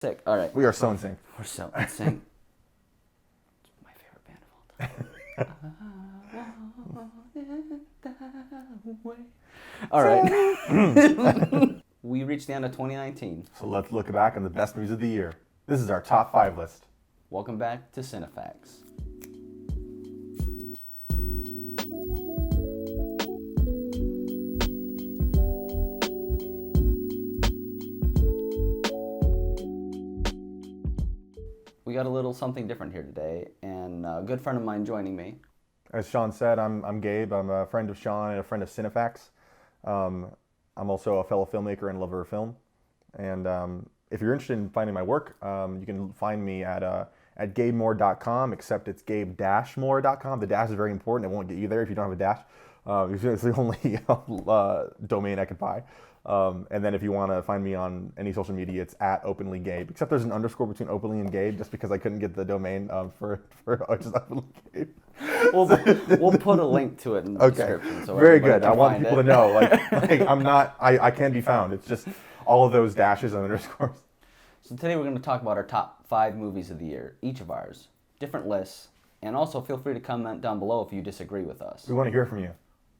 Sick. All right. We are so in sync. We're so in sync. It's my favorite band of all time. All right. We reached the end of 2019. So let's look back on the best movies of the year. This is our top 5 list. Welcome back to Cinefacts. We got a little something different here today, and a good friend of mine joining me. As Sean said, I'm Gabe. I'm a friend of Sean and a friend of Cinefacts. I'm also a fellow filmmaker and lover of film. And if you're interested in finding my work, you can find me at gabemore.com, except it's gabe-more.com. The dash is very important. It won't get you there if you don't have a dash. It's the only domain I could buy. And then if you want to find me on any social media, it's at openlygabe. Except there's an underscore between openly and gabe, just because I couldn't get the domain for just openly gabe. We'll put a link to it in the description. So very good. I want people to know, I can be found. It's just all of those dashes and underscores. So today we're going to talk about our top 5 movies of the year, each of ours, different lists, and also feel free to comment down below if you disagree with us. We want to hear from you.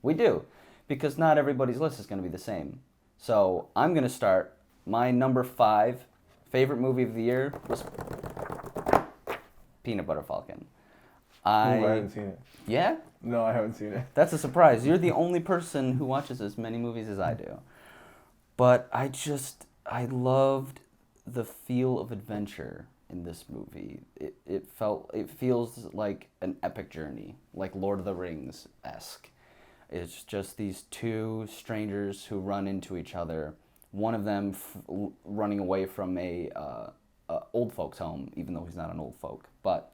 We do, because not everybody's list is going to be the same. So I'm going to start. My number 5 favorite movie of the year was Peanut Butter Falcon. I haven't seen it. Yeah? No, I haven't seen it. That's a surprise. You're the only person who watches as many movies as I do. But I loved the feel of adventure in this movie. It feels like an epic journey, like Lord of the Rings-esque. It's just these two strangers who run into each other. One of them running away from a old folks' home, even though he's not an old folk. But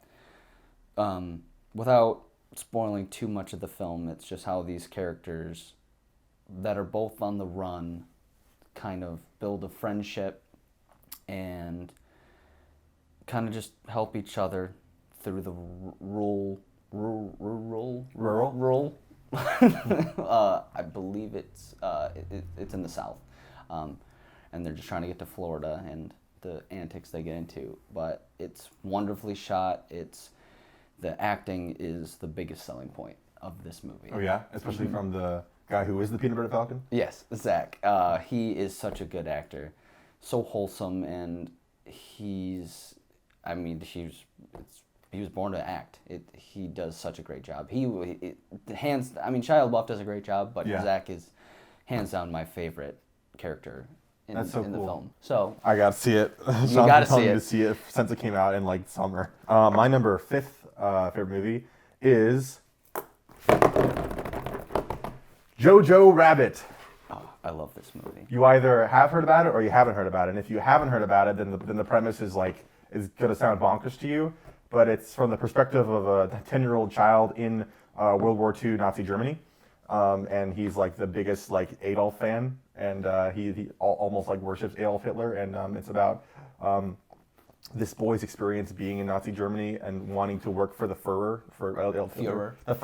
without spoiling too much of the film, it's just how these characters that are both on the run kind of build a friendship and kind of just help each other through the rural. I believe it's in the South, and they're just trying to get to Florida and the antics they get into. But it's wonderfully shot. The acting is the biggest selling point of this movie. Oh yeah, especially from the guy who is the Peanut Butter Falcon. Yes, Zach. He is such a good actor, so wholesome, and he was born to act. He does such a great job. Shia LaBeouf does a great job, but yeah. Zach is hands down my favorite character in the film. So I got to see it. You got to see it. To see it since it came out in like summer. My number 5th favorite movie is Jojo Rabbit. Oh, I love this movie. You either have heard about it or you haven't heard about it. And if you haven't heard about it, then the premise is going to sound bonkers to you. But it's from the perspective of a 10-year-old child in World War II Nazi Germany. And he's like the biggest Adolf fan. And he almost worships Adolf Hitler. And it's about this boy's experience being in Nazi Germany and wanting to work for the Führer. The Führer. The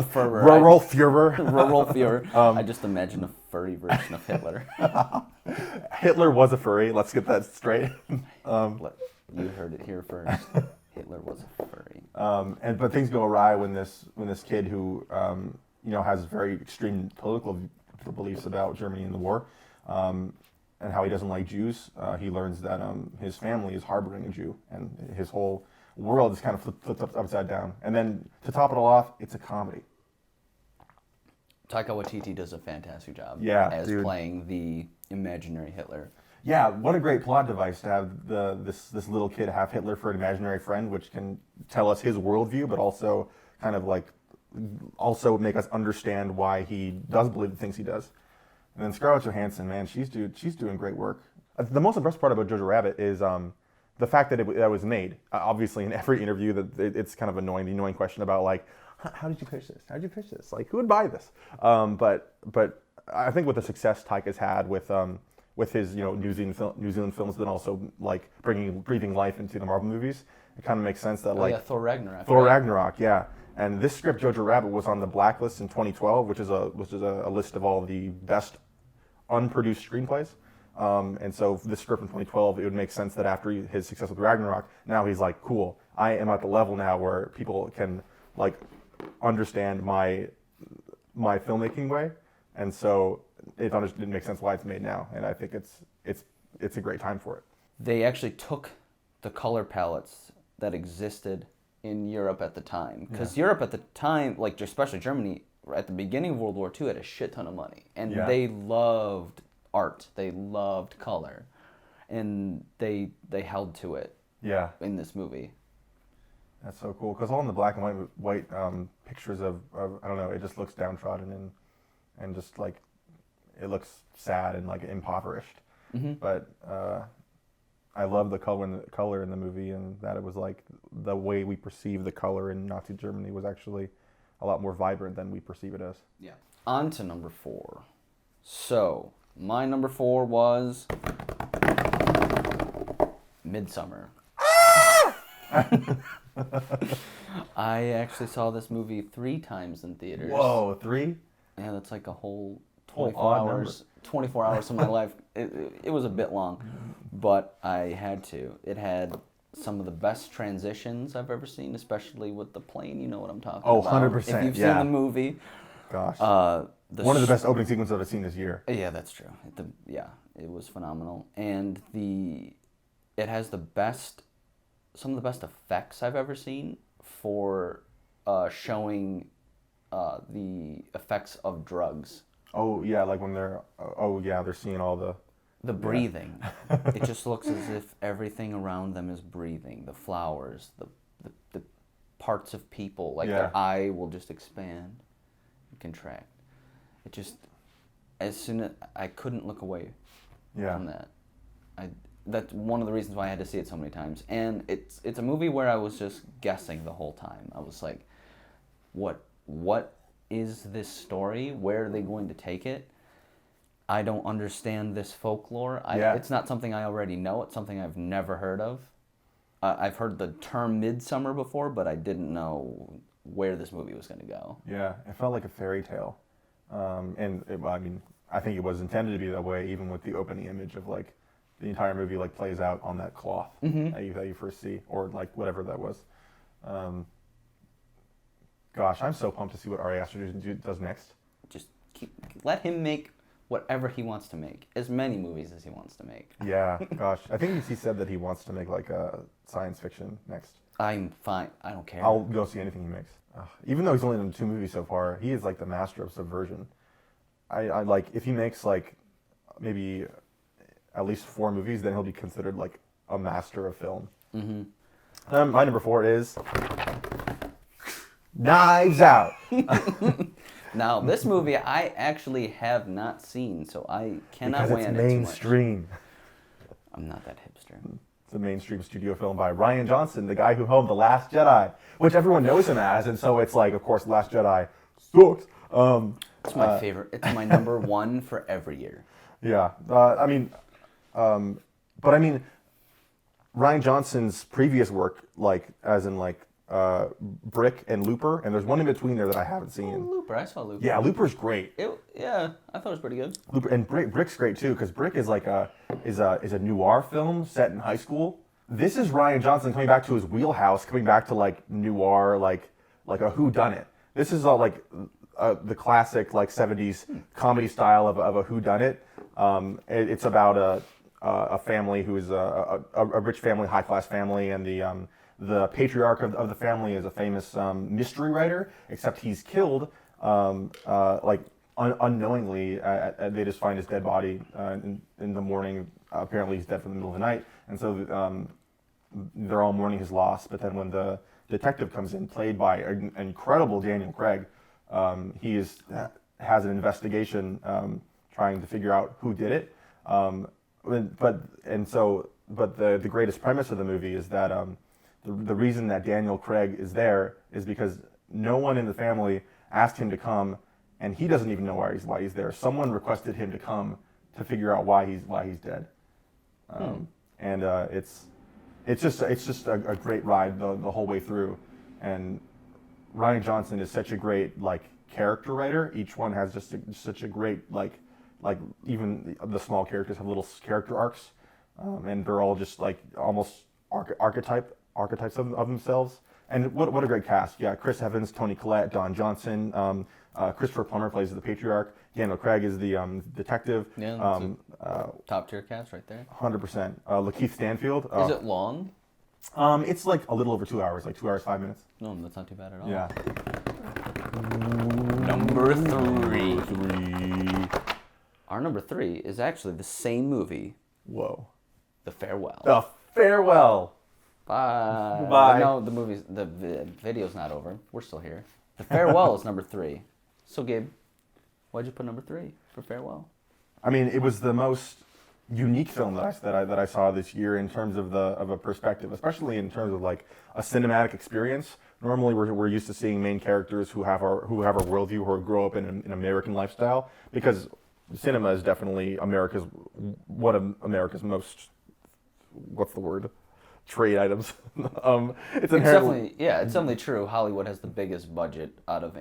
Führer. Rural Führer. Rural Führer. I just imagine a furry version of Hitler. Hitler was a furry. Let's get that straight. You heard it here first. Hitler was a furry. But things go awry when this kid who has very extreme political beliefs about Germany and the war, and how he doesn't like Jews. He learns that his family is harboring a Jew, and his whole world is kind of flipped upside down. And then to top it all off, it's a comedy. Taika Waititi does a fantastic job as playing the imaginary Hitler. Yeah, what a great plot device to have this little kid have Hitler for an imaginary friend, which can tell us his worldview, but also kind of also make us understand why he does believe the things he does. And then Scarlett Johansson, man, she's doing great work. The most impressive part about Jojo Rabbit is the fact that it was made. Obviously, in every interview, it's kind of annoying. The annoying question about how did you pitch this? How did you pitch this? Who would buy this? But I think with the success Taika's had with his New Zealand films, then also breathing life into the Marvel movies, it kind of makes sense that Thor Ragnarok. Thor Ragnarok, yeah. And this script, Jojo Rabbit, was on the Blacklist in 2012, which is a list of all the best unproduced screenplays. And so this script from 2012, it would make sense that after his success with Ragnarok, now he's like, cool, I am at the level now where people can like understand my filmmaking way, and so it didn't make sense why it's made now, and I think it's a great time for it. They actually took the color palettes that existed in Europe at the time, because Europe at the time, like especially Germany, at the beginning of World War II, had a shit ton of money, and they loved art, they loved color, and they held to it. Yeah. In this movie. That's so cool, because all in the black and white pictures of I don't know, it just looks downtrodden and just like it looks sad and like impoverished. Mm-hmm. But I love the color in the movie, and that it was like the way we perceive the color in Nazi Germany was actually a lot more vibrant than we perceive it as. Yeah. On to number 4. So my number 4 was Midsommar. I actually saw this movie 3 times in theaters. Whoa, 3? Yeah, that's like a whole 24 hours. Number. 24 hours of my life. It was a bit long, but I had to. It had some of the best transitions I've ever seen, especially with the plane. You know what I'm talking about. 100%. If you've seen the movie. Gosh. One of the best opening sequences I've seen this year. Yeah, that's true. It was phenomenal, and it has some of the best effects I've ever seen for showing the effects of drugs. Oh yeah, like when they're they're seeing all the breathing. It just looks as if everything around them is breathing. The flowers, the parts of people, like their eye will just expand and contract. It just, as soon as I couldn't look away from that. That's one of the reasons why I had to see it so many times. And it's a movie where I was just guessing the whole time. I was like, what is this story? Where are they going to take it? I don't understand this folklore. It's not something I already know. It's something I've never heard of. I've heard the term Midsommar before, but I didn't know where this movie was going to go. Yeah, it felt like a fairy tale. I think it was intended to be that way, even with the opening image of like, the entire movie like plays out on that cloth that you first see, or like whatever that was. Gosh, I'm so pumped to see what Ari Aster does next. Just let him make whatever he wants to make, as many movies as he wants to make. Yeah, gosh, I think he said that he wants to make like a science fiction next. I'm fine. I don't care. I'll go see anything he makes. Even though he's only done 2 movies so far, he is like the master of subversion. I like if he makes like maybe at least 4 movies, then he'll be considered like a master of film. Mm-hmm. My number 4 is Knives Out. Now, this movie I actually have not seen, so I cannot weigh on it too much. Because it's mainstream. I'm not that hipster. It's a mainstream studio film by Rian Johnson, the guy who helmed The Last Jedi, which everyone knows him as, and so it's like, of course, The Last Jedi sucks. It's my favorite. It's my number 1 for every year. Yeah, Rian Johnson's previous work, like as in like Brick and Looper, and there's one in between there that I haven't seen. Oh, Looper, I saw Looper. Yeah, Looper's great. I thought it was pretty good. Looper and Brick's great too, because Brick is like a noir film set in high school. This is Rian Johnson coming back to his wheelhouse, coming back to like noir, like a whodunit. This is all like the classic like 70s comedy style of a whodunit. It's about a family who is a rich family, high class family, and the patriarch of the family is a famous mystery writer. Except he's killed unknowingly. They just find his dead body in the morning. Apparently, he's dead from the middle of the night, and so they're all mourning his loss. But then when the detective comes in, played by an incredible Daniel Craig, he has an investigation trying to figure out who did it. But the greatest premise of the movie is that the reason that Daniel Craig is there is because no one in the family asked him to come, and he doesn't even know why he's there. Someone requested him to come to figure out why he's dead. And it's just a great ride the whole way through. And Rian Johnson is such a great like character writer. Each one has just such a great like like even the small characters have little character arcs, and they're all just like almost archetypes of themselves. And what a great cast! Yeah, Chris Evans, Toni Collette, Don Johnson, Christopher Plummer plays the patriarch. Daniel Craig is the detective. Yeah, top tier cast right there. 100%. Lakeith Stanfield. Is it long? It's like a little over 2 hours, like 2 hours 5 minutes. No, that's not too bad at all. Yeah. Number 3. 3. Our number 3 is actually the same movie, Whoa. The Farewell. The Farewell. Bye. Bye. No, the video's not over. We're still here. The Farewell is number 3. So, Gabe, why'd you put number 3 for Farewell? I mean, it was the most unique film that I saw this year in terms of a perspective, especially in terms of like a cinematic experience. Normally, we're used to seeing main characters who have our worldview, who grow up in an American lifestyle, because cinema is definitely one of America's most, what's the word? Trade items. It's definitely true. Hollywood has the biggest budget out of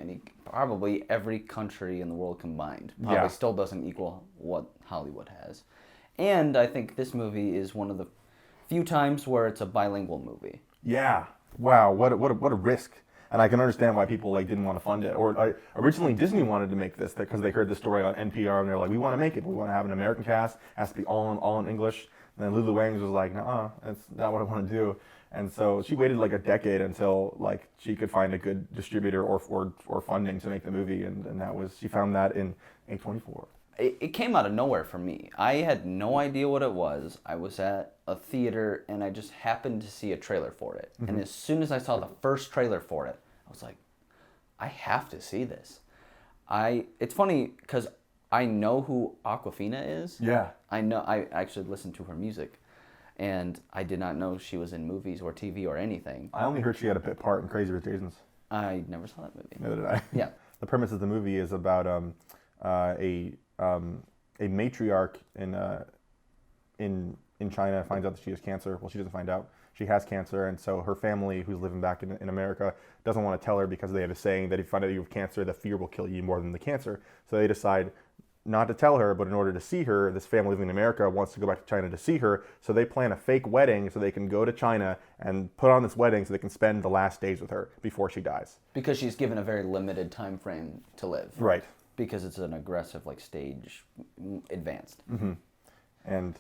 probably every country in the world combined. Probably still doesn't equal what Hollywood has. And I think this movie is one of the few times where it's a bilingual movie. Yeah. Wow. What a risk. And I can understand why people like didn't want to fund it. Or originally Disney wanted to make this because they heard the story on NPR and they're like, we want to make it. We want to have an American cast. It has to be all in English. And then Lulu Wang was like, nah, that's not what I want to do. And so she waited like a decade until like she could find a good distributor or funding to make the movie, and she found that in A24. It came out of nowhere for me. I had no idea what it was. I was at a theater and I just happened to see a trailer for it. Mm-hmm. And as soon as I saw the first trailer for it, I was like, I have to see this. It's funny because I know who Awkwafina is. Yeah. I actually listened to her music, and I did not know she was in movies or TV or anything. I only heard she had a bit part in Crazy Rich Asians. I never saw that movie. Neither did I. Yeah. The premise of the movie is about a matriarch in China finds out that she has cancer. Well, she doesn't find out. She has cancer, and so her family, who's living back in America, doesn't want to tell her because they have a saying that if you find out you have cancer, the fear will kill you more than the cancer. So they decide not to tell her, but in order to see her, this family living in America wants to go back to China to see her, so they plan a fake wedding so they can go to China and put on this wedding so they can spend the last days with her before she dies. Because she's given a very limited time frame to live. Right. Because it's an aggressive stage advanced. Mm-hmm. And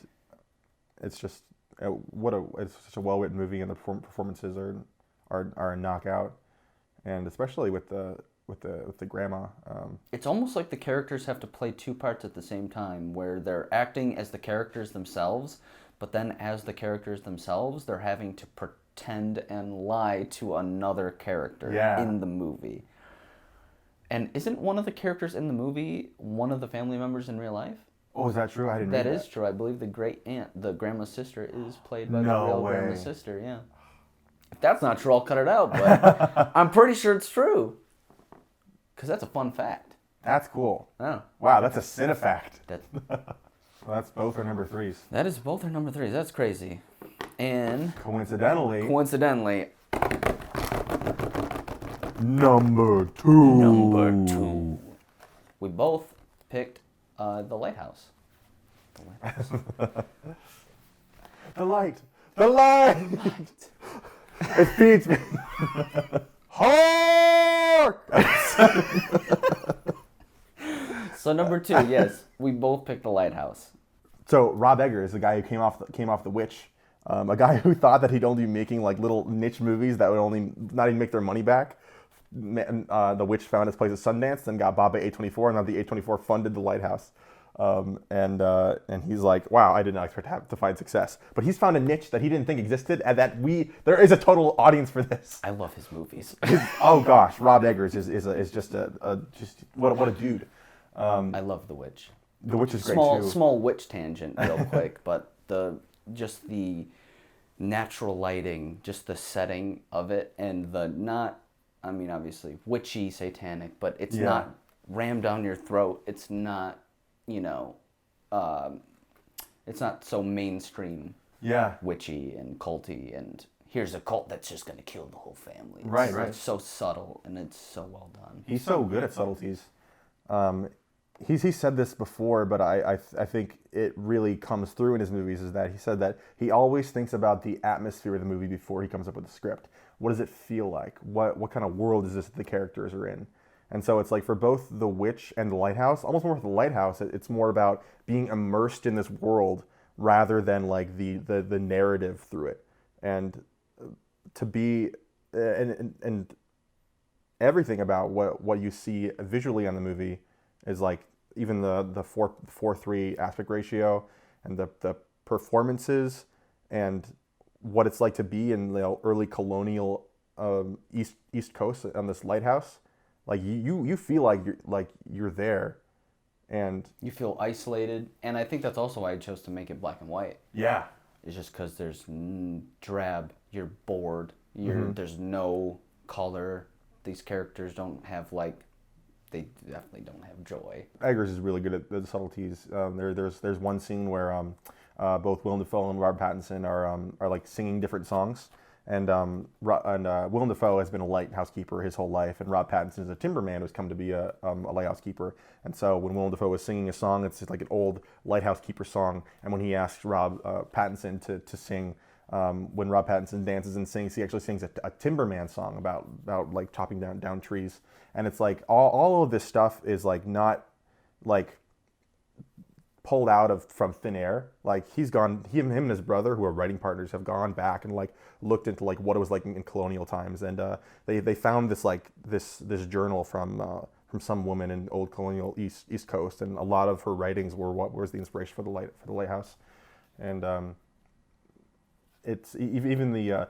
it's just it's such a well-written movie, and the performances are a knockout, and especially with the grandma. It's almost like the characters have to play two parts at the same time, where they're acting as the characters themselves, but then as the characters themselves, they're having to pretend and lie to another character in the movie. And isn't one of the characters in the movie one of the family members in real life? Oh, is that true? I didn't know that. That is true. I believe the great aunt, the grandma's sister, is played by the real grandma's sister, yeah. If that's not true, I'll cut it out, but I'm pretty sure it's true. Because that's a fun fact. That's cool. Oh. Wow, that's a cinefact. Well, that's both our number 3s. That is both our number 3s. That's crazy. And coincidentally, number 2. We both picked The Lighthouse. The light. It feeds me. Hark! So number 2, yes, we both picked The Lighthouse. So Rob Eggers, the guy who came off The Witch, a guy who thought that he'd only be making little niche movies that would only not even make their money back. The Witch found its place at Sundance, then got Bob at A24, and now the A24 funded The Lighthouse. And he's like, wow, I did not expect to find success. But he's found a niche that he didn't think existed, and that there is a total audience for this. I love his movies. Oh gosh, Rob Eggers is just what a dude. I love The Witch. The Witch is great too. Small witch tangent, real quick, but the natural lighting, just the setting of it, and obviously witchy, satanic, but it's not rammed down your throat. It's not, it's not so mainstream. Yeah. Witchy and culty, and here's a cult that's just going to kill the whole family. Right. It's so subtle, and it's so well done. He's so good at subtleties. he said this before, but I think it really comes through in his movies. Is that he said that he always thinks about the atmosphere of the movie before he comes up with the script. What does it feel like? What kind of world is this that the characters are in? And so it's like for both The Witch and The Lighthouse, almost more for The Lighthouse, it's more about being immersed in this world rather than like the narrative through it. And to be and everything about what you see visually on the movie is like even the 4:3 aspect ratio and the performances and what it's like to be in the early colonial East Coast on this lighthouse. Like you feel like you're there, and You feel isolated, and I think that's also why I chose to make it black and white. yeah, It's just because there's drab, you're bored, there's no color. These characters don't have they definitely don't have joy. Eggers is really good at the subtleties. There's one scene where both Willem Dafoe and Robert Pattinson are like singing different songs, and Willem Dafoe has been a lighthouse keeper his whole life, and Rob Pattinson is a timberman who's come to be a lighthouse keeper. And so when Willem Dafoe is singing a song, it's like an old lighthouse keeper song, and when he asks Rob Pattinson to sing. When Rob Pattinson dances and sings, he actually sings a timberman song about like chopping down trees, and it's like all of this stuff is like not like pulled out from thin air. Like him and his brother, who are writing partners, have gone back and like looked into like what it was like in colonial times, and they found this journal from some woman in old colonial East Coast, and a lot of her writings were what was the inspiration for the lighthouse, and it's even the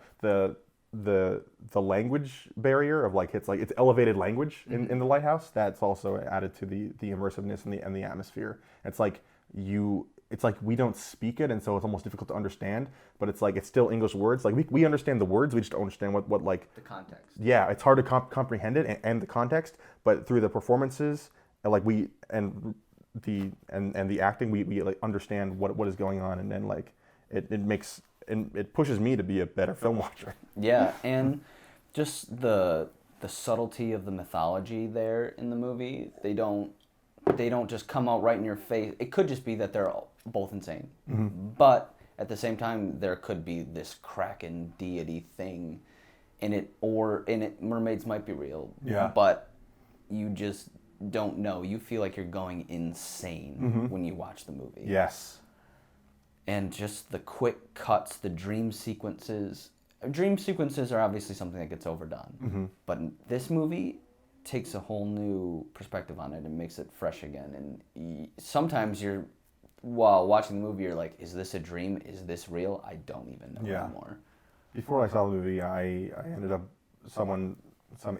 language barrier of like it's elevated language in the lighthouse that's also added to the immersiveness and the atmosphere. It's like we don't speak it, and so it's almost difficult to understand, but it's like it's still English words. Like we understand the words, we just don't understand what like The context. yeah, it's hard to comprehend it and the context, but through the performances like and the acting we like understand what is going on, and then like it makes. And it pushes me to be a better film watcher. Yeah, and just the subtlety of the mythology there in the movie. They don't just come out right in your face. It could just be that they're both insane, but at the same time, there could be this kraken deity thing in it, mermaids might be real. Yeah. But you just don't know. You feel like you're going insane when you watch the movie. Yes. And just the quick cuts, the dream sequences. Dream sequences are obviously something that gets overdone. But this movie takes a whole new perspective on it and makes it fresh again. And sometimes while watching the movie, you're like, is this a dream? Is this real? I don't even know anymore. Before I saw the movie, I ended up, some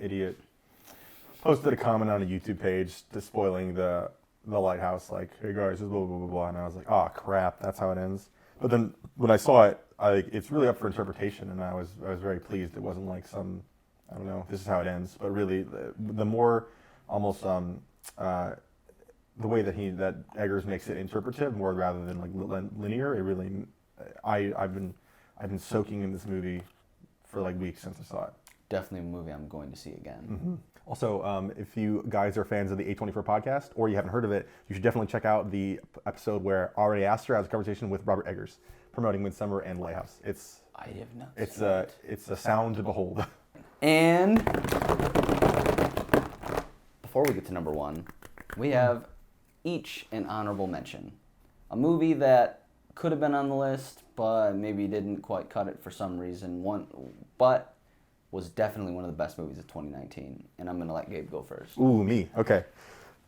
idiot posted a comment on a YouTube page spoiling the lighthouse, like, hey guys, this blah blah blah blah, and I was like, oh crap, that's how it ends. But then when I saw it, it's really up for interpretation, and I was very pleased. It wasn't like some, I don't know, this is how it ends, but really the more almost the way that Eggers makes it interpretive more rather than like linear. It really, I've been soaking in this movie for like weeks since I saw it. Definitely a movie I'm going to see again. Also, if you guys are fans of the A24 podcast, or you haven't heard of it, you should definitely check out the episode where Ari Aster has a conversation with Robert Eggers, promoting Midsommar and Lighthouse. I have not. It's a sound to behold. And before we get to number one, we have each an honorable mention. A movie that could have been on the list, but maybe didn't quite cut it for some reason. But was definitely one of the best movies of 2019, and I'm gonna let Gabe go first. Ooh, me. Okay.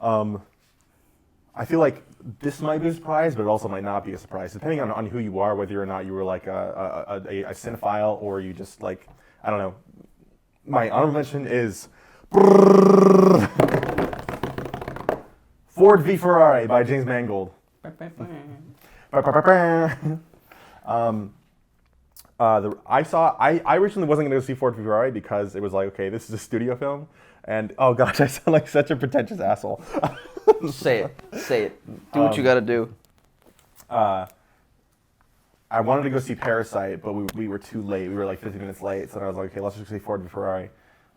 I feel like this might be a surprise, but it also might not be a surprise, depending on who you are, whether or not you were like a cinephile or you just like, I don't know. My honorable mention is Ford V Ferrari by James Mangold. I originally wasn't going to go see Ford v Ferrari because it was like, okay, this is a studio film, and oh gosh, I sound like such a pretentious asshole. Say it. Do what you got to do. I wanted to go see Parasite, but we were too late. We were like 50 minutes late, so I was like, okay, let's just go see Ford v Ferrari.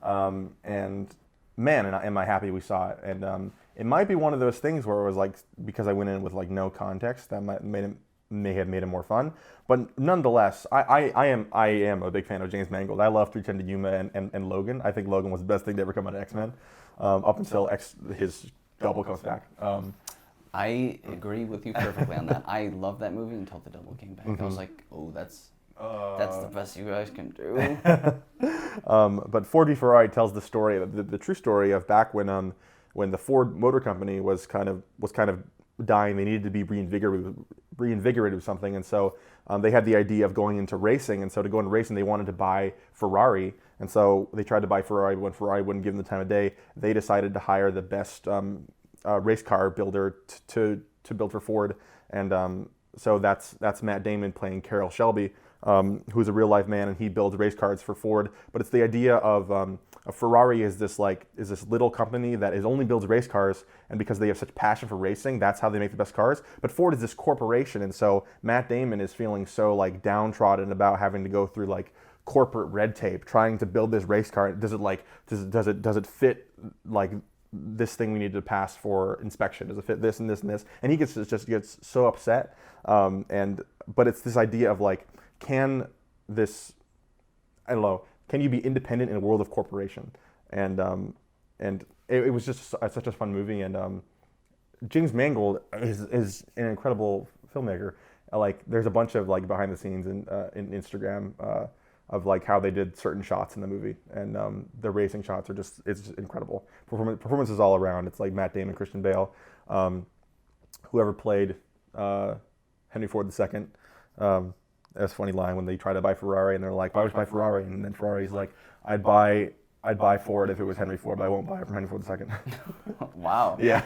And man, am I happy we saw it. And it might be one of those things where it was like, because I went in with like no context, that may have made it more fun. But nonetheless, I am a big fan of James Mangold. I love 310 to Yuma and Logan. I think Logan was the best thing to ever come out of X-Men, up until his double comes back. I agree with you perfectly on that. I loved that movie until the double came back. I was like, oh, that's the best you guys can do. But Ford v Ferrari tells the story, the true story of back when the Ford Motor Company was kind of dying. They needed to be reinvigorated with something, and so they had the idea of going into racing. And so to go into racing, they wanted to buy Ferrari, and so they tried to buy Ferrari. But when Ferrari wouldn't give them the time of day, they decided to hire the best race car builder to build for Ford. And so that's Matt Damon playing Carroll Shelby, who's a real life man, and he builds race cars for Ford. But it's the idea of a Ferrari is this little company that only builds race cars, and because they have such passion for racing, that's how they make the best cars. But Ford is this corporation, and so Matt Damon is feeling so like downtrodden about having to go through like corporate red tape trying to build this race car. Does it fit like this thing we need to pass for inspection? Does it fit this and this and this? And he gets so upset. But it's this idea of like, can you be independent in a world of corporation? And it was just such a fun movie. And James Mangold is an incredible filmmaker. Like, there's a bunch of like behind the scenes in Instagram of like how they did certain shots in the movie, and the racing shots are it's just incredible. Performances all around. It's like Matt Damon, Christian Bale, whoever played Henry Ford II. That's a funny line when they try to buy Ferrari and they're like, "Why would you buy Ferrari?" And then Ferrari's like, "I'd buy Ford if it was Henry Ford, but I won't buy it from Henry Ford II." Wow. Yeah.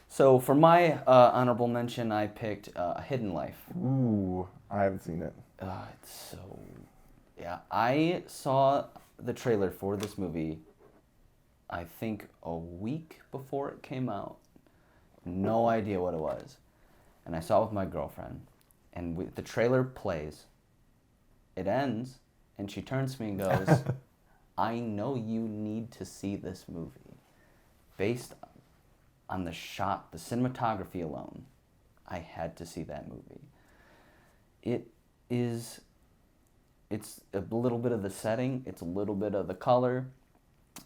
So for my honorable mention, I picked Hidden Life. Ooh, I haven't seen it. It's so... Yeah, I saw the trailer for this movie, I think a week before it came out. No idea what it was. And I saw it with my girlfriend. And the trailer plays. It ends, and she turns to me and goes, I know you need to see this movie. Based on the shot, the cinematography alone, I had to see that movie. It's a little bit of the setting, it's a little bit of the color,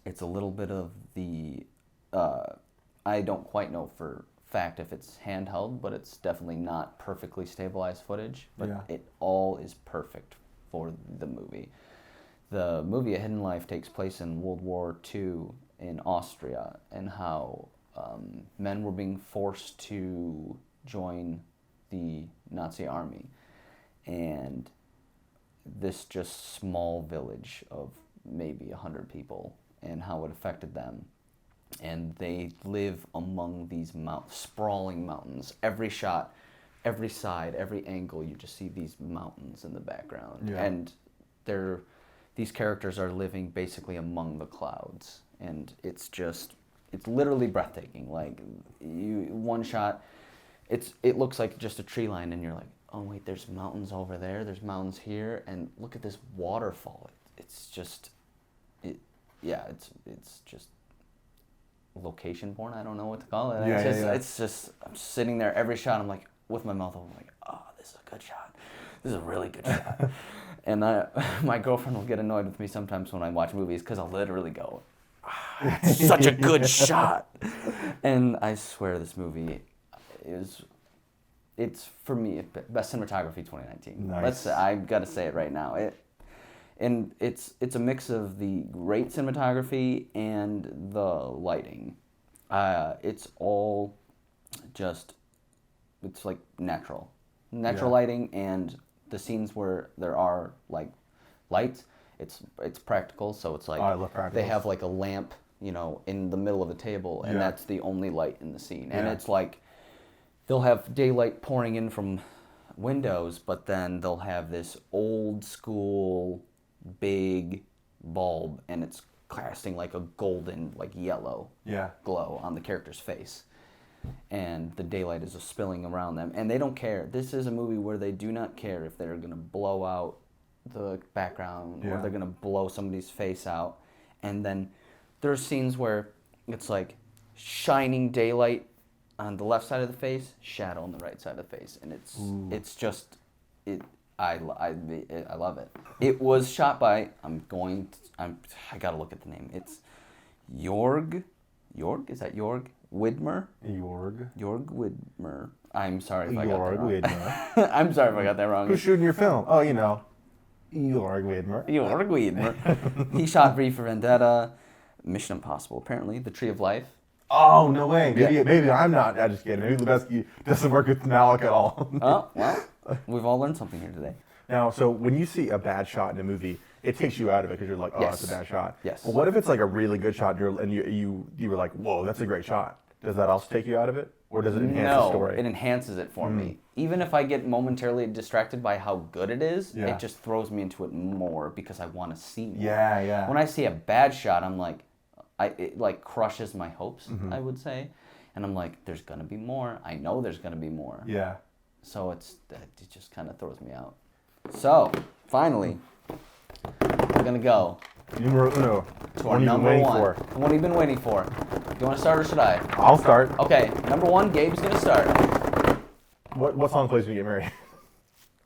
it's a little bit of the, I don't quite know for fact if it's handheld, but it's definitely not perfectly stabilized footage, but Yeah. It all is perfect for the movie. The movie A Hidden Life takes place in World War II in Austria, and how men were being forced to join the Nazi army. And this just small village of maybe 100 people, and how it affected them. And they live among these sprawling mountains. Every shot, every side, every angle, you just see these mountains in the background. Yeah. And these characters are living basically among the clouds. And it's literally breathtaking. Like, one shot, it looks like just a tree line, and you're like, oh wait, there's mountains over there, there's mountains here, and look at this waterfall. It's just location porn. I don't know what to call it. It's just I'm sitting there every shot. I'm like, with my mouth open, like, oh, this is a good shot. This is a really good shot. And my girlfriend will get annoyed with me sometimes when I watch movies, because I'll literally go, it's such a good shot. And I swear this movie it's for me best cinematography 2019. Nice. I've got to say it right now. It's a mix of the great cinematography and the lighting. It's all just, it's like natural lighting, and the scenes where there are like lights, it's practical. So it's like, I love practicals. They have like a lamp, in the middle of the table, and that's the only light in the scene. And it's like, they'll have daylight pouring in from windows, but then they'll have this old school big bulb, and it's casting like a golden, like yellow glow on the character's face. And the daylight is just spilling around them. And they don't care. This is a movie where they do not care if they're going to blow out the background or they're going to blow somebody's face out. And then there's scenes where it's like shining daylight on the left side of the face, shadow on the right side of the face, and it's just it. I love it. It was shot by I gotta look at the name. It's Jorg, is that Jorg Widmer? Jorg Widmer. I'm sorry if I got that wrong. Widmer. I'm sorry if I got that wrong. Who's shooting your film? Oh, Jorg Widmer. Jorg Widmer. He shot V for Vendetta, Mission Impossible, apparently, The Tree of Life. Oh, no way. Maybe I'm not. I'm just kidding. Maybe Lebowski doesn't work with Malik at all. Oh, well, we've all learned something here today. Now, so when you see a bad shot in a movie, it takes you out of it because you're like, oh, Yes. that's a bad shot. Yes. But what if it's like a really good shot and you were like, whoa, that's a great shot? Does that also take you out of it? Or does it enhance the story? No, it enhances it for me. Even if I get momentarily distracted by how good it is, Yeah. it just throws me into it more because I want to see more. Yeah. When I see a bad shot, I'm like, it like crushes my hopes, I would say. And I'm like, there's going to be more. I know there's going to be more. Yeah. So it just kind of throws me out. So, finally, we're going to go Numero uno. to our number one. What have you been waiting for? Do you want to start or should I? I'll start. Okay, number one, Gabe's going to start. What song plays when you get married?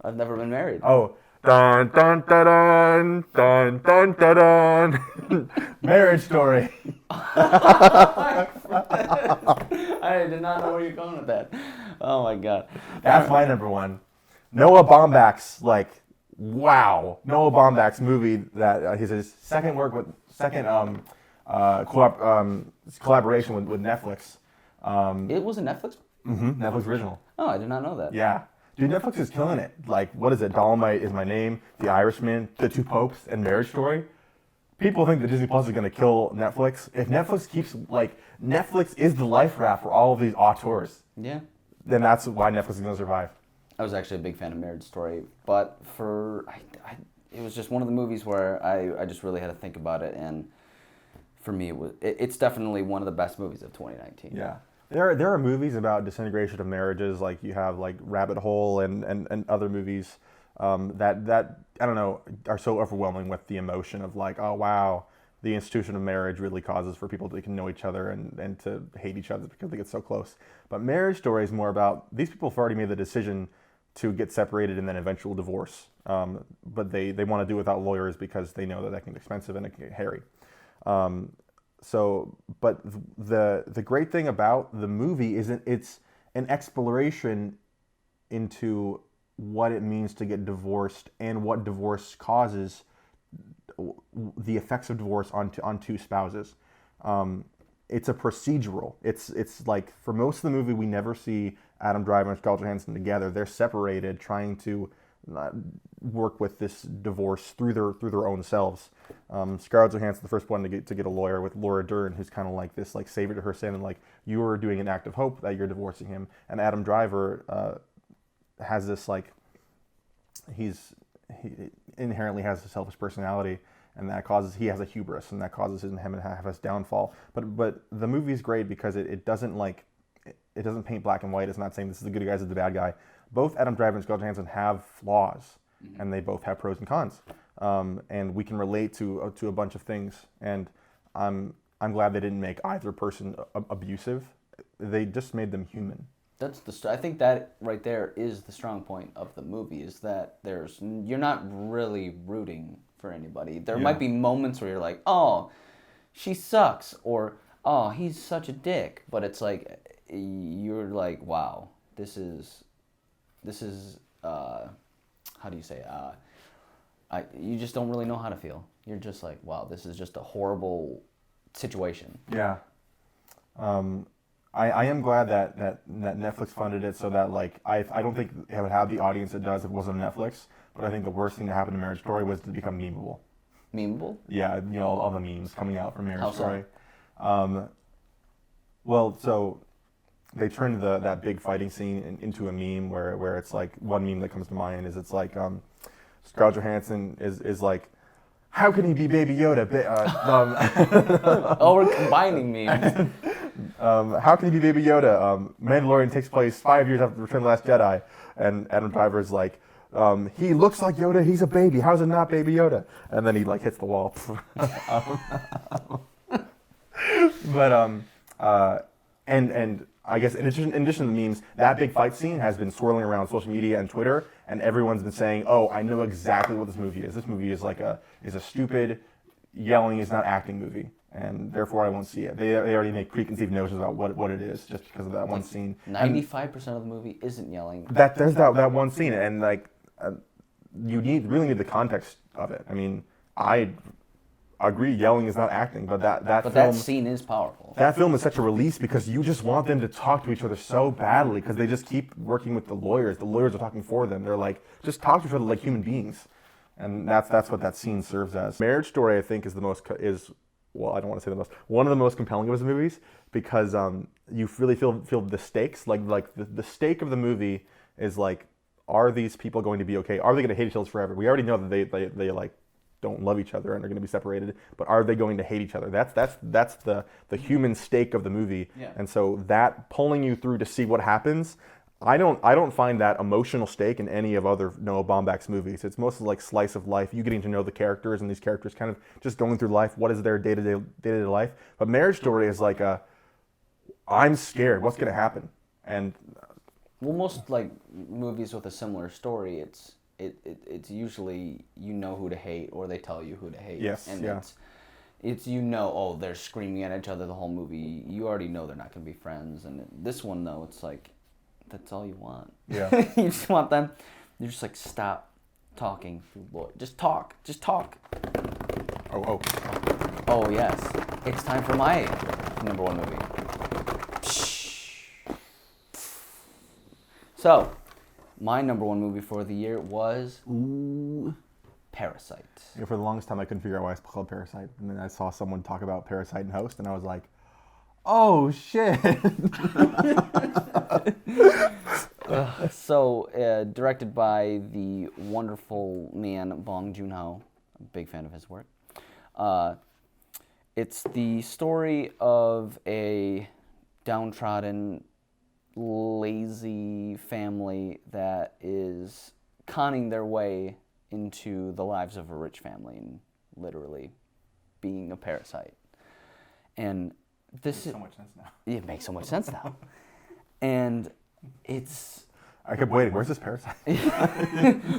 I've never been married. Oh. Dun dun dun dun dun dun dun dun. Marriage Story. I did not know where you're going with that. Oh my god. That's my number one. Noah Baumbach's wow. Noah Baumbach's movie that his second collaboration with Netflix. It was a Netflix? Netflix original. Oh, I did not know that. Yeah. Dude, Netflix is killing it. Like, what is it? Dolomite Is My Name, The Irishman, The Two Popes, and Marriage Story. People think that Disney Plus is going to kill Netflix. If Netflix Netflix is the life raft for all of these auteurs. Yeah. Then that's why Netflix is going to survive. I was actually a big fan of Marriage Story, but it was just one of the movies where I just really had to think about it, and for me it's definitely one of the best movies of 2019. Yeah. There are movies about disintegration of marriages, like you have like Rabbit Hole and other movies that I don't know are so overwhelming with the emotion of like, oh wow, the institution of marriage really causes for people to know each other and to hate each other because they get so close. But Marriage Story is more about these people have already made the decision to get separated and then eventual divorce, but they want to do it without lawyers because they know that can be expensive and it can get hairy. But the great thing about the movie is it's an exploration into what it means to get divorced and what divorce causes, the effects of divorce on two spouses. It's a procedural. It's like for most of the movie we never see Adam Driver and Scarlett Johansson together. They're separated, trying to work with this divorce through their own selves. Scarlett Johansson, the first one to get a lawyer with Laura Dern, who's kind of like this savior to her, saying like you are doing an act of hope that you're divorcing him. And Adam Driver has this he inherently has a selfish personality, and that causes he has a hubris, and that causes him to have his downfall. But the movie is great because it doesn't paint black and white. It's not saying this is the good guy, this is the bad guy. Both Adam Driver and Scarlett Johansson have flaws, and they both have pros and cons. And we can relate to a bunch of things. And I'm glad they didn't make either person abusive. They just made them human. I think that right there is the strong point of the movie, is that you're not really rooting for anybody. There might be moments where you're like, oh, she sucks, or oh, he's such a dick. But it's like you're like, wow, this is how do you say you just don't really know how to feel. You're just like, wow, this is just a horrible situation. Yeah. I am glad that Netflix funded it so that I don't think it would have the audience it does if it wasn't Netflix, but I think the worst thing to happen to Marriage Story was to become memeable. Memeable? Yeah, all the memes coming out from Marriage How Story. Well, so they turned that big fighting scene into a meme where it's like, one meme that comes to mind is it's like Scarlett Johansson is like, how can he be Baby Yoda? Oh, we're combining memes. How can he be Baby Yoda? Mandalorian takes place 5 years after Return of the Last Jedi, and Adam Driver's like, he looks like Yoda, he's a baby, how's it not Baby Yoda? And then he hits the wall. But and I guess in addition to the memes, that big fight scene has been swirling around social media and Twitter, and everyone's been saying, "Oh, I know exactly what this movie is. This movie is a stupid, yelling is not acting movie, and therefore I won't see it." They already make preconceived notions about what it is just because of that one scene. 95% of the movie isn't yelling. There's that one scene, and you really need the context of it. I mean, I agree, yelling is not acting, but that scene is powerful. That film is such a release because you just want them to talk to each other so badly because they just keep working with the lawyers. The lawyers are talking for them. They're like, just talk to each other like human beings, and that's what that scene serves as. Marriage Story, I think, is well, I don't want to say the most, one of the most compelling of his movies because you really feel the stakes. Like the stake of the movie is like, are these people going to be okay? Are they going to hate each other forever? We already know that they like don't love each other and are going to be separated, but are they going to hate each other? That's the human stake of the movie. Yeah. And so that pulling you through to see what happens, I don't find that emotional stake in any of other Noah Baumbach's movies. It's mostly like slice of life, you getting to know the characters and these characters kind of just going through life. What is their day-to-day life? But Marriage Story is like I'm scared. What's going to happen? And well, most like movies with a similar story, it's usually you know who to hate or they tell you who to hate. Yes, and yeah. it's oh, they're screaming at each other the whole movie. You already know they're not going to be friends. And this one though, it's like that's all you want. Yeah. You just want them. You're just like, stop talking, Lord. Just talk. Oh yes, it's time for my number one movie. So, my number one movie for the year was Parasite. Yeah, for the longest time, I couldn't figure out why it's called Parasite. And then I saw someone talk about Parasite and Host, and I was like, oh, shit. Directed by the wonderful man Bong Joon-ho. I'm a big fan of his work. It's the story of a downtrodden, lazy family that is conning their way into the lives of a rich family and literally being a parasite. And this makes so much sense now. It makes so much sense now. And it's... I kept waiting. Where's this parasite?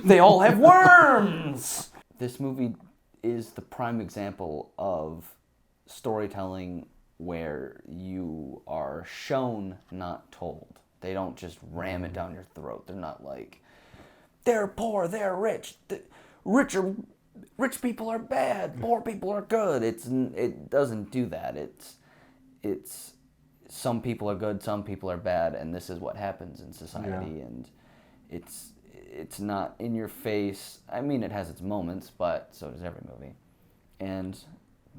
They all have worms! This movie is the prime example of storytelling where you are shown, not told. They don't just ram it down your throat. They're not like, they're poor, they're rich. Rich people are bad, poor people are good. It doesn't do that. It's some people are good, some people are bad, and this is what happens in society. Yeah. And it's not in your face. I mean, it has its moments, but so does every movie. And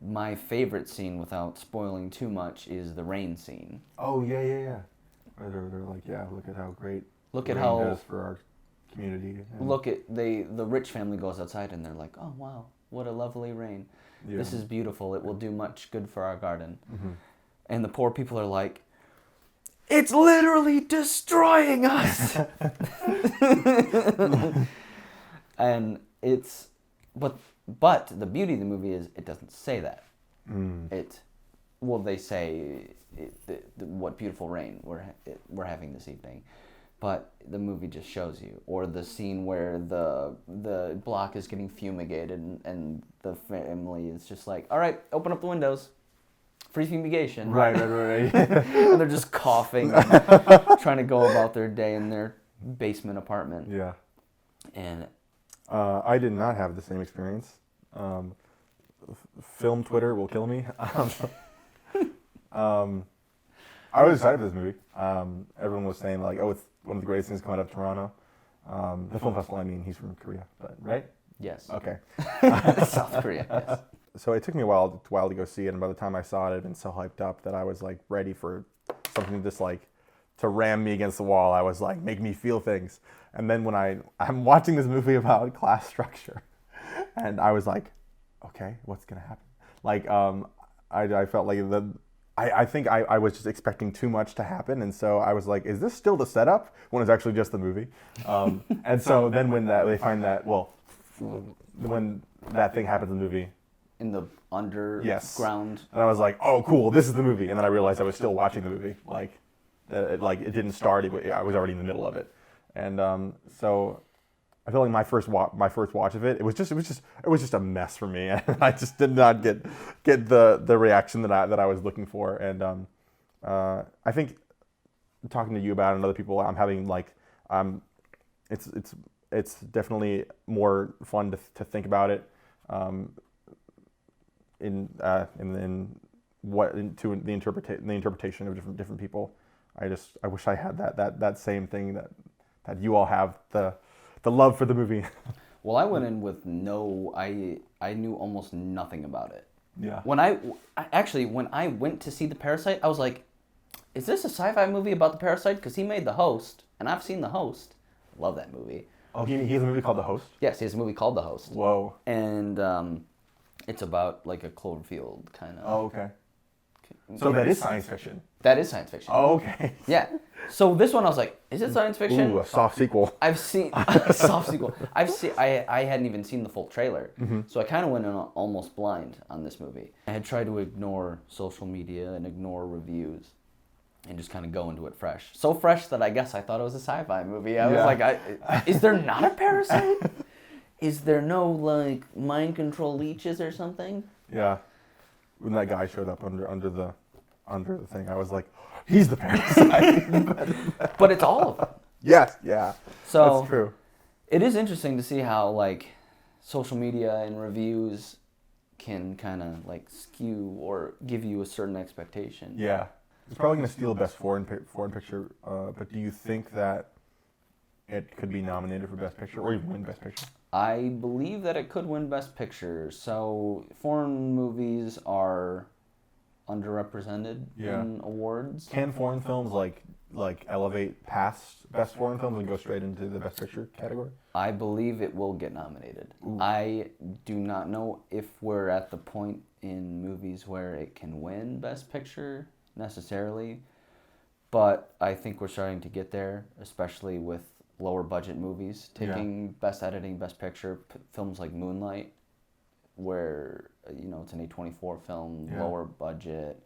my favorite scene, without spoiling too much, is the rain scene. Oh, yeah. They're like, yeah, look at how great rain does for our community. And the rich family goes outside and they're like, oh, wow, what a lovely rain. Yeah. This is beautiful. It will do much good for our garden. Mm-hmm. And the poor people are like, it's literally destroying us. And but the beauty of the movie is it doesn't say that. They say what beautiful rain we're having this evening, but the movie just shows you. Or the scene where the block is getting fumigated and the family is just like, all right, open up the windows. Free fumigation. Right. And they're just coughing, trying to go about their day in their basement apartment. Yeah. And I did not have the same experience. Film Twitter will kill me. I was excited for this movie. Everyone was saying like, oh, it's one of the greatest things coming out of Toronto. The film festival, I mean, he's from Korea, but right? Yes. Okay. South Korea, yes. So it took me a while to go see it, and by the time I saw it, I'd been so hyped up that I was like ready for something just like to ram me against the wall. I was like, make me feel things. And then when I'm watching this movie about class structure, and I was like, okay, what's gonna happen? Like, I felt like I think I was just expecting too much to happen, and so I was like, is this still the setup when it's actually just the movie? And so then when they find that, well, when that thing happens in the movie, in the underground. And I was like, oh, cool, this is the movie. And then I realized I was still watching the movie. It didn't start. I was already in the middle of it. And so I feel like my first watch of it, it was just a mess for me. And I just did not get the reaction that I was looking for. And I think talking to you about it and other people, I'm having it's definitely more fun to think about it. In the interpretation of different people. I wish I had that same thing that you all have, the love for the movie. Well, I went in with I knew almost nothing about it. Yeah. When I went to see The Parasite, I was like, is this a sci-fi movie about the parasite? Because he made The Host, and I've seen The Host. Love that movie. Oh, he has a movie called The Host? Yes, he has a movie called The Host. Whoa. And it's about like a Cloverfield kind of. Oh, okay. So that is science fiction. That is science fiction. Oh, okay. Yeah. So this one I was like, is it science fiction? Ooh, a soft sequel. I've seen a soft sequel. I hadn't even seen the full trailer. Mm-hmm. So I kind of went in almost blind on this movie. I had tried to ignore social media and ignore reviews and just kind of go into it fresh. So fresh that I guess I thought it was a sci-fi movie. I was like, is there not a parasite? Is there no like mind control leeches or something? Yeah. When that guy showed up under the thing, I was like, he's the parasite. But it's all of them. Yes, yeah. So that's true. It is interesting to see how like social media and reviews can kind of like skew or give you a certain expectation. Yeah. It's probably going to steal Best Foreign Picture, but do you think that it could be nominated for Best Picture or even win Best Picture? I believe that it could win Best Picture. So foreign movies are underrepresented in awards. Can foreign films like elevate past Best Foreign Films and go straight into the Best Picture category? I believe it will get nominated. Ooh. I do not know if we're at the point in movies where it can win Best Picture necessarily, but I think we're starting to get there, especially with lower budget movies taking Best Editing, Best Picture. Films like Moonlight, where it's an A24 film, lower budget,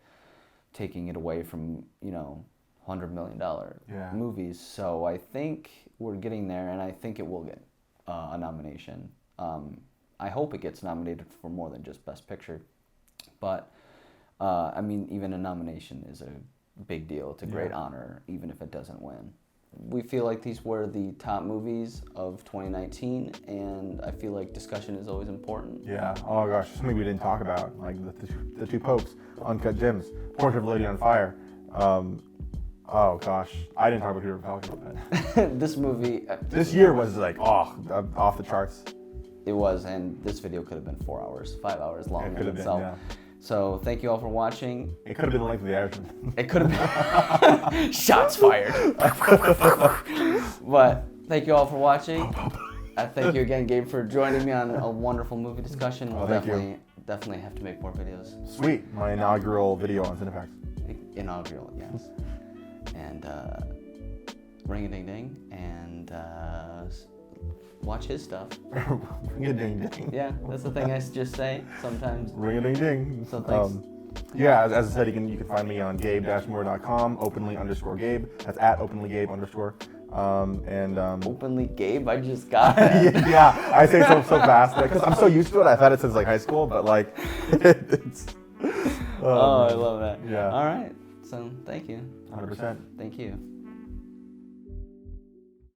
taking it away from $100 million movies. So I think we're getting there, and I think it will get a nomination. I hope it gets nominated for more than just Best Picture, but even a nomination is a big deal. It's a great honor, even if it doesn't win. We feel like these were the top movies of 2019, and I feel like discussion is always important. Yeah. Oh gosh, something we didn't talk about, like the two popes, Uncut Gems, Portrait of a Lady on Fire. Oh gosh, I didn't talk about Peter Falcon. This movie. This year was like off the charts. It was, and this video could have been 4 hours, 5 hours long. It could have been, yeah. So thank you all for watching. It could have been the length of The Irishman. It could have been. Shots fired. But thank you all for watching. Thank you again, Gabe, for joining me on a wonderful movie discussion. We'll definitely have to make more videos. Sweet. My inaugural video on Cinepacks. Inaugural, yes. And ring-a-ding-ding. And watch his stuff. Ring-a-ding-ding. Yeah, that's the thing I just say sometimes. Ring-a-ding-ding. So thanks. Yeah, as I said, you can find me on gabe-moore.com, openly_Gabe. That's at openlygabe_. Openly Gabe, I just got that. Yeah, I say so fast because I'm so used to it. I've had it since like high school, but like it's. I love that. Yeah. All right. So thank you. 100%. Thank you.